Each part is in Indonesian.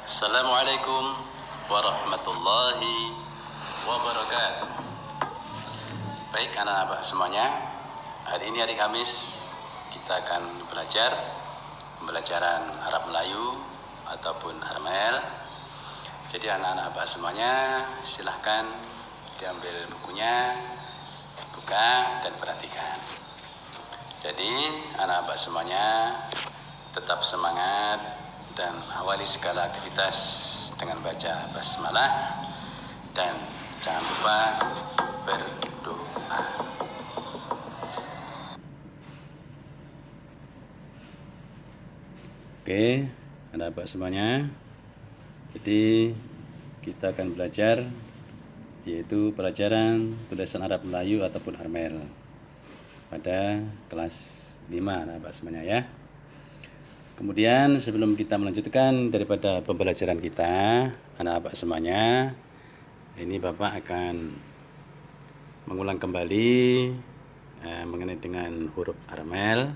Assalamualaikum warahmatullahi wabarakatuh. Baik anak-anak semuanya, hari ini hari Kamis kita akan belajar pembelajaran Arab Melayu ataupun Armel. Jadi anak-anak semuanya silahkan diambil bukunya, buka dan perhatikan. Jadi anak-anak semuanya tetap semangat dan awali segala aktivitas dengan baca basmalah dan jangan lupa berdoa. Oke, anak-anak semuanya. Jadi kita akan belajar yaitu pelajaran tulisan Arab Melayu ataupun Armel pada kelas 5 anak-anak semuanya ya. Kemudian sebelum kita melanjutkan daripada pembelajaran kita, anak-anak semuanya, ini Bapak akan mengulang kembali mengenai dengan huruf Armel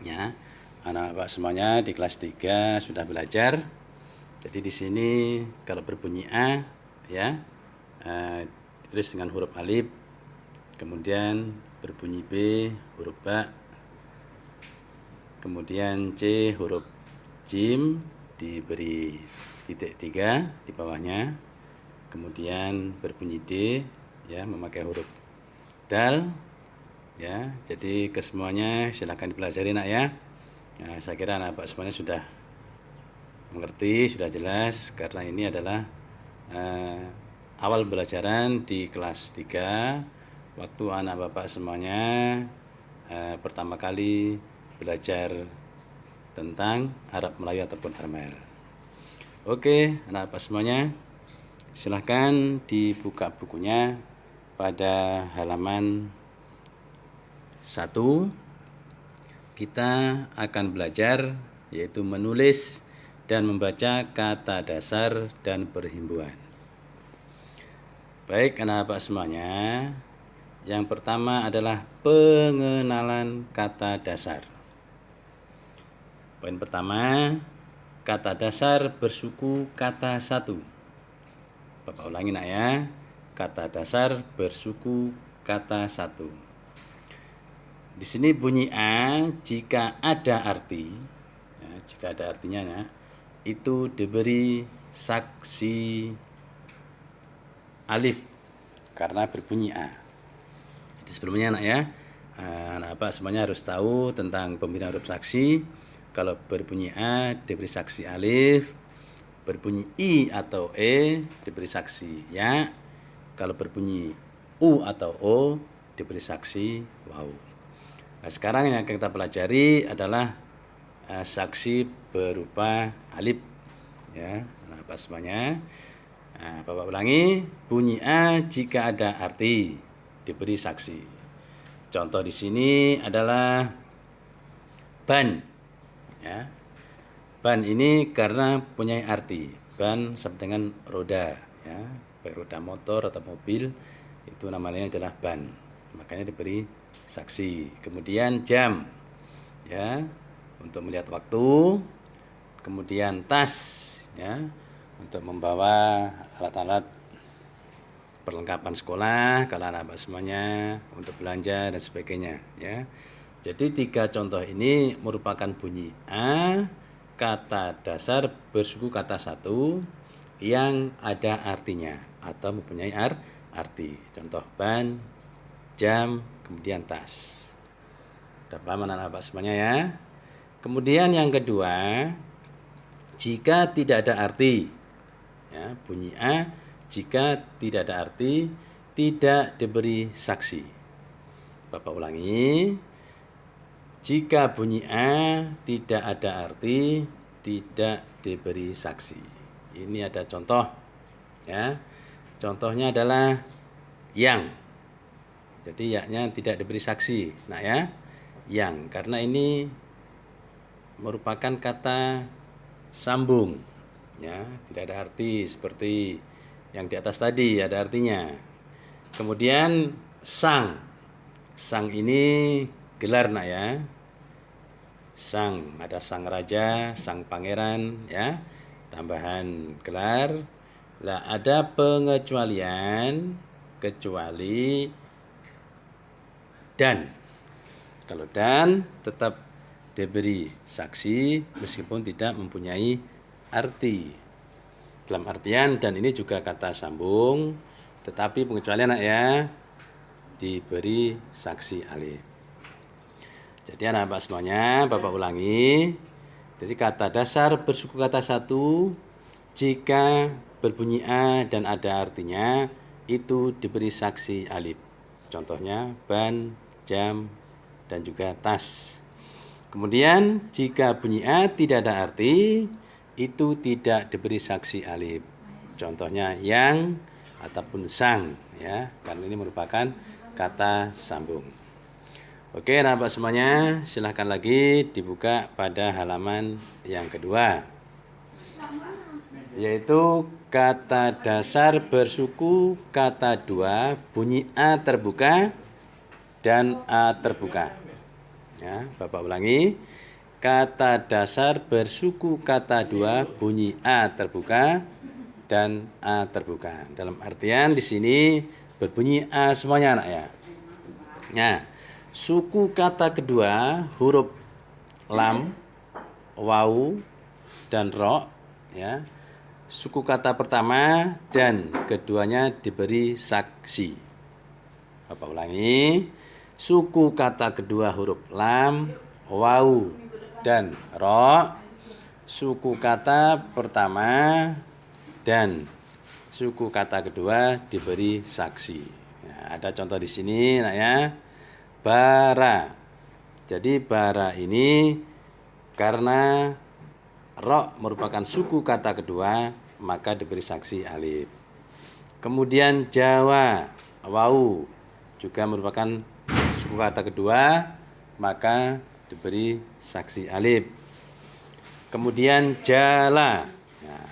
ya. Anak-anak semuanya di kelas 3 sudah belajar. Jadi di sini kalau berbunyi A ya, ditulis dengan huruf alif, kemudian berbunyi B huruf ba, kemudian C huruf jim diberi titik 3 di bawahnya, kemudian berbunyi D ya memakai huruf dal ya. Jadi kesemuanya silahkan dipelajari nak ya. Nah, saya kira anak semuanya sudah mengerti, sudah jelas karena ini adalah awal pembelajaran di kelas 3 waktu anak bapak semuanya pertama kali belajar tentang Arab Melayu ataupun Armel. Oke, anak-anak semuanya, silahkan dibuka bukunya pada halaman 1. Kita akan belajar yaitu menulis dan membaca kata dasar dan perhimpunan. Baik, anak-anak semuanya, yang pertama adalah pengenalan kata dasar. Poin pertama, kata dasar bersuku kata 1. Bapak ulangi nak ya. Kata dasar bersuku kata 1. Di sini bunyi A jika ada arti, ya, jika ada artinya ya, itu diberi saksi alif karena berbunyi A. Jadi sebelumnya anak ya, anak-anak semuanya harus tahu tentang pembinaan huruf saksi. Kalau berbunyi A diberi saksi alif, berbunyi I atau E diberi saksi ya. Kalau berbunyi U atau O diberi saksi waw. Nah, sekarang yang kita pelajari adalah saksi berupa alif ya. Anak-anak semuanya. Nah, Bapak ulangi, bunyi A jika ada arti diberi saksi. Contoh di sini adalah ban. Ya. Ban ini karena punya arti. Ban sama dengan roda ya. Baik roda motor atau mobil itu namanya adalah ban. Makanya diberi saksi. Kemudian jam ya untuk melihat waktu. Kemudian tas ya untuk membawa alat-alat perlengkapan sekolah kalau anak-anak semuanya untuk belanja dan sebagainya ya. Jadi 3 contoh ini merupakan bunyi A kata dasar bersuku kata 1 yang ada artinya atau mempunyai arti. Contoh ban, jam, kemudian tas. Sudah paham anak-anak semuanya ya. Kemudian yang kedua, jika tidak ada arti ya, bunyi A jika tidak ada arti tidak diberi saksi. Bapak ulangi, jika bunyi A tidak ada arti tidak diberi saksi. Ini ada contoh ya. Contohnya adalah yang. Jadi yaknya tidak diberi saksi. Nah ya, yang karena ini merupakan kata sambung ya, tidak ada arti seperti yang di atas tadi ada artinya. Kemudian sang. Sang ini gelar nak ya. Sang, ada sang raja, sang pangeran ya. tambahan gelar. Lah ada pengecualian kecuali dan. Kalau dan tetap diberi saksi meskipun tidak mempunyai arti. Dalam artian dan ini juga kata sambung, tetapi pengecualian ya diberi saksi alif. Jadi anak-anak semuanya, Bapak ulangi. Jadi kata dasar bersuku kata satu jika berbunyi a dan ada artinya itu diberi saksi alif. Contohnya ban, jam, dan juga tas. Kemudian jika bunyi a tidak ada arti itu tidak diberi saksi alif. Contohnya yang ataupun sang ya, karena ini merupakan kata sambung. Oke, anak-anak semuanya, silahkan lagi dibuka pada halaman yang kedua, yaitu kata dasar bersuku kata dua bunyi a terbuka dan a terbuka. Ya, Bapak ulangi. Kata dasar bersuku kata dua bunyi a terbuka dan a terbuka. Dalam artian di sini berbunyi a semuanya anak ya. Nah, suku kata kedua huruf lam, waw, dan ro ya. Suku kata pertama dan keduanya diberi saksi. Bapak ulangi. Suku kata kedua huruf lam, waw, dan ro. Suku kata pertama dan suku kata kedua diberi saksi. Nah, ada contoh di sini nak ya. Bara. Jadi bara ini karena ro merupakan suku kata kedua maka diberi saksi alif. Kemudian Jawa, waw juga merupakan suku kata kedua maka diberi saksi alif. Kemudian jala, nah,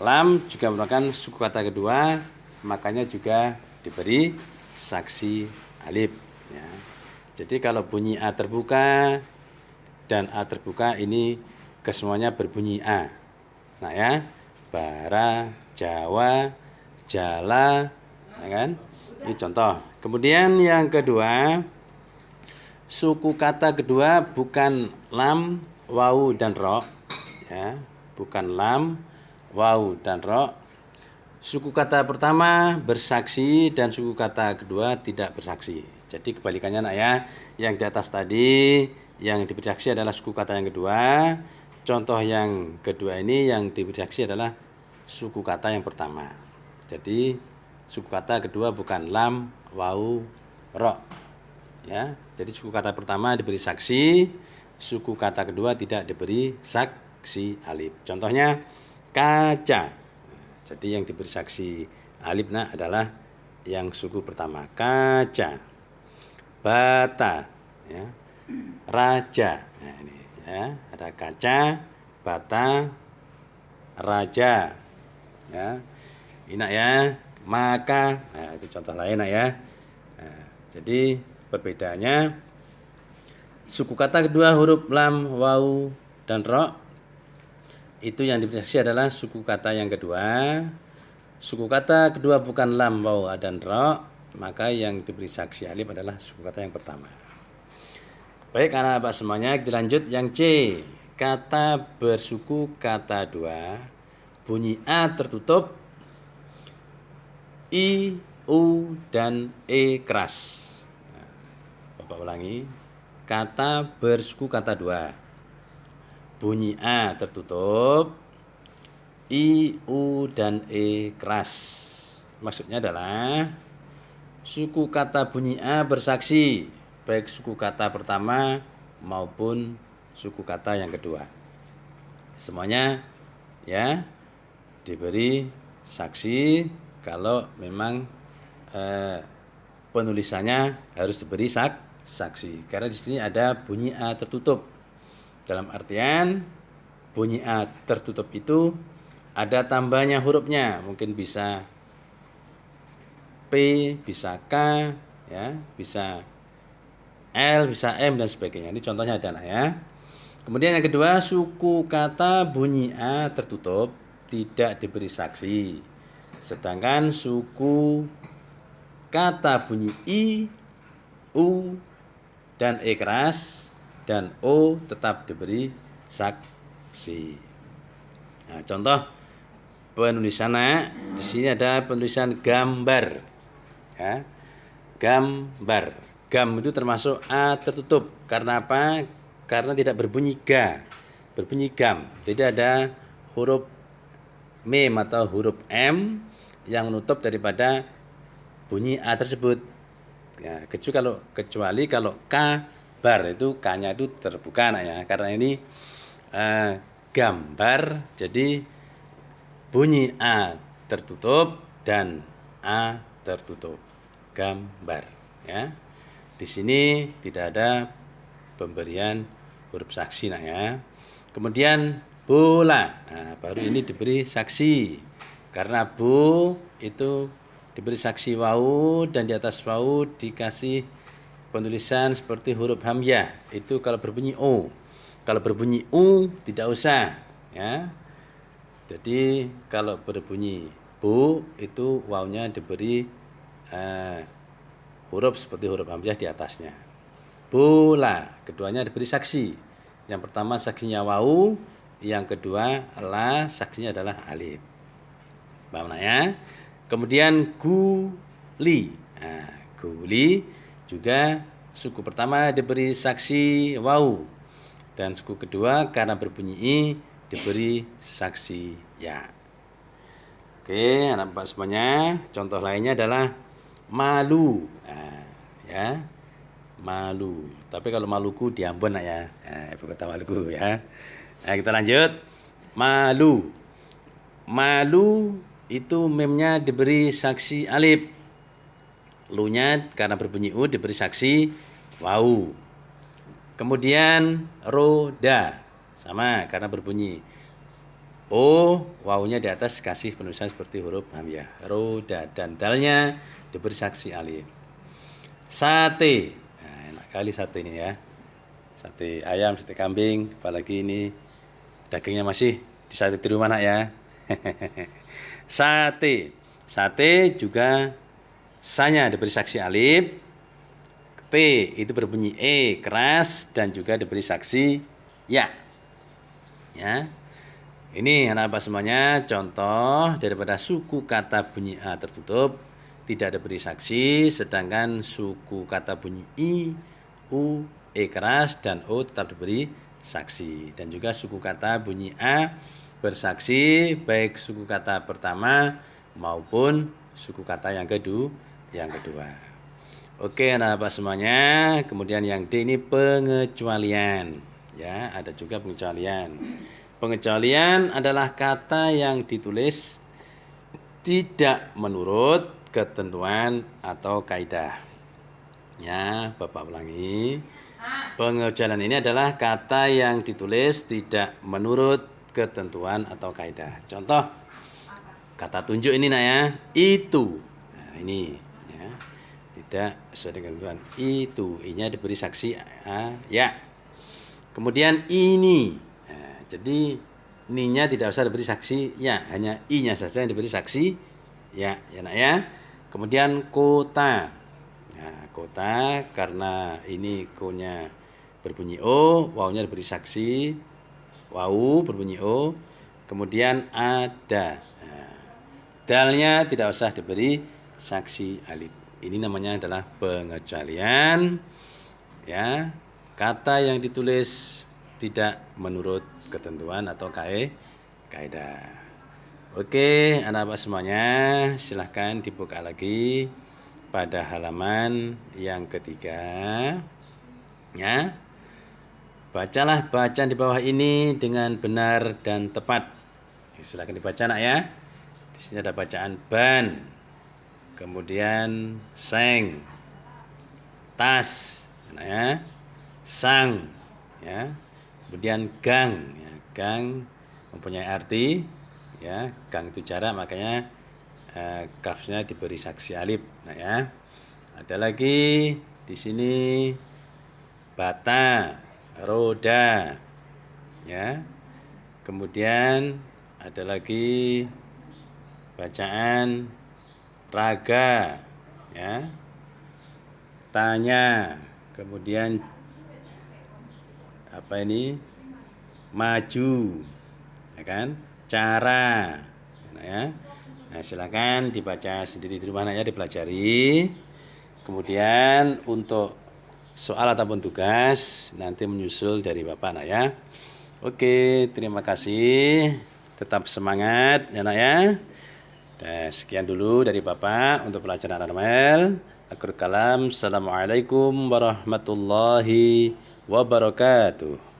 lam juga merupakan suku kata kedua makanya juga diberi saksi alif ya. Jadi kalau bunyi a terbuka dan a terbuka ini kesemuanya berbunyi a. Nah ya, bara, Jawa, jala, ya kan? Ini contoh. Kemudian yang kedua, suku kata kedua bukan lam, waw, dan ro. Ya, bukan lam, waw, dan ro. Suku kata pertama bersaksi dan suku kata kedua tidak bersaksi. Jadi kebalikannya nak ya. Yang di atas tadi yang diberi saksi adalah suku kata yang kedua. Contoh yang kedua ini yang diberi saksi adalah suku kata yang pertama. Jadi suku kata kedua bukan lam, waw, ro. Ya, jadi suku kata pertama diberi saksi, suku kata kedua tidak diberi saksi alif. Contohnya kaca. Jadi yang diberi saksi alif nah adalah yang suku pertama, kaca. Bata, ya. Raja. Nah, ini ya, ada kaca, bata, raja. Ya. Ini ya, maka. Nah, itu contoh lain nak ya. Nah, jadi perbedaannya suku kata kedua huruf lam, waw, dan ro itu yang diberi saksi adalah suku kata yang kedua. Suku kata kedua bukan lam, waw, dan ro, maka yang diberi saksi alif adalah suku kata yang pertama. Baik anak-anak semuanya, kita lanjut yang C. Kata bersuku kata dua bunyi a tertutup, i, u, dan e keras. Nah, Bapak ulangi. Kata bersuku kata dua bunyi a tertutup, i, u, dan e keras. Maksudnya adalah suku kata bunyi a bersaksi baik suku kata pertama maupun suku kata yang kedua. Semuanya ya diberi saksi kalau memang penulisannya harus diberi saksi. Karena di sini ada bunyi a tertutup. Dalam artian bunyi a tertutup itu ada tambahnya hurufnya, mungkin bisa P, bisa K, ya, bisa L, bisa M, dan sebagainya. Ini contohnya adalah ya. Kemudian yang kedua, suku kata bunyi a tertutup tidak diberi saksi. Sedangkan suku kata bunyi I, U, dan E keras dan O tetap diberi saksi. Nah, contoh penulisan di sini ada penulisan gambar. Ya. Gambar. Gam itu termasuk A tertutup. Karena apa? Karena tidak berbunyi ga. Berbunyi gam. Jadi ada huruf mim atau huruf M yang menutup daripada bunyi A tersebut. Ya, kecuali kalau kabar itu K-nya itu terbuka ya. Karena ini gambar, jadi bunyi A tertutup dan A tertutup. Gambar ya. Di sini tidak ada pemberian huruf saksi ya. Kemudian bola. Nah, baru ini diberi saksi. Karena bu itu diberi saksi wau dan di atas wau dikasih penulisan seperti huruf hamzah. Itu kalau berbunyi o. Kalau berbunyi u tidak usah ya. Jadi kalau berbunyi bu itu waunya diberi huruf seperti huruf hamzah di atasnya. Bola, keduanya diberi saksi. Yang pertama saksinya wau, yang kedua la, saksinya adalah alif. Paham ya? Kemudian guli. Nah, guli juga suku pertama diberi saksi wau dan suku kedua karena berbunyi i diberi saksi ya. Oke, anak Bapak semuanya, contoh lainnya adalah malu. Nah, ya. Malu. Tapi kalau Maluku di Ambon ya. Nah, ibu kota Maluku ya. Nah, kita lanjut. Malu. Malu itu memnya diberi saksi alif. Lu-nya karena berbunyi u diberi saksi wau. Kemudian roda. Sama karena berbunyi o, waunya di atas kasih penulisan seperti huruf hamzah. Roda dan dalnya diberi saksi alif. Sate. Nah, enak kali sate ini ya. Sate ayam, sate kambing, apalagi ini dagingnya masih di sate di rumah ya. Sate. Sate juga sanya diberi saksi alif. T itu berbunyi e keras dan juga diberi saksi ya. Ya. Ini anak Bapak semuanya contoh daripada suku kata bunyi a tertutup tidak diberi saksi, sedangkan suku kata bunyi i, u, e keras dan o tetap diberi saksi. Dan juga suku kata bunyi a bersaksi baik suku kata pertama maupun suku kata yang kedua. Oke anak Bapak semuanya. Kemudian yang D ini pengecualian. Ya, ada juga pengecualian. Pengecualian adalah kata yang ditulis tidak menurut ketentuan atau kaidah. Ya, Bapak ulangi. Pengecualian ini adalah kata yang ditulis tidak menurut ketentuan atau kaidah. Contoh, kata tunjuk ini ya, itu. Nah, ini ya. Tidak sesuai dengan ketentuan. Itu, i-nya diberi saksi ya. Kemudian ini. Nah, jadi ni-nya tidak usah diberi saksi ya, hanya i-nya saja yang diberi saksi ya, nak ya. Kemudian kota. Nah, kota karena ini ko-nya berbunyi o, wau-nya diberi saksi wau berbunyi o. Kemudian ada. Nah, dalnya tidak usah diberi saksi alif. Ini namanya adalah pengecualian ya. Kata yang ditulis tidak menurut ketentuan atau kaidah. Oke, anak-anak semuanya, silahkan dibuka lagi pada halaman yang ketiga. Ya. Bacalah bacaan di bawah ini dengan benar dan tepat. Silahkan dibaca nak ya. Di sini ada bacaan ban, kemudian seng, tas, ya, sang, ya, kemudian gang, ya, gang mempunyai arti. Ya, gang itu jarak, makanya kafnya diberi saksi alif. Nah ya, ada lagi di sini bata, roda, ya, kemudian ada lagi bacaan raga, ya, tanya, kemudian apa ini, maju, ya kan, cara, ya. Nah, silakan dibaca sendiri di rumah, ya, dipelajari. Kemudian untuk soal ataupun tugas nanti menyusul dari Bapak, nak, ya. Oke, terima kasih. Tetap semangat, ya, nak, ya. Dan sekian dulu dari Bapak untuk pelajaran Armel. Akhir kalam, assalamualaikum warahmatullahi wabarakatuh.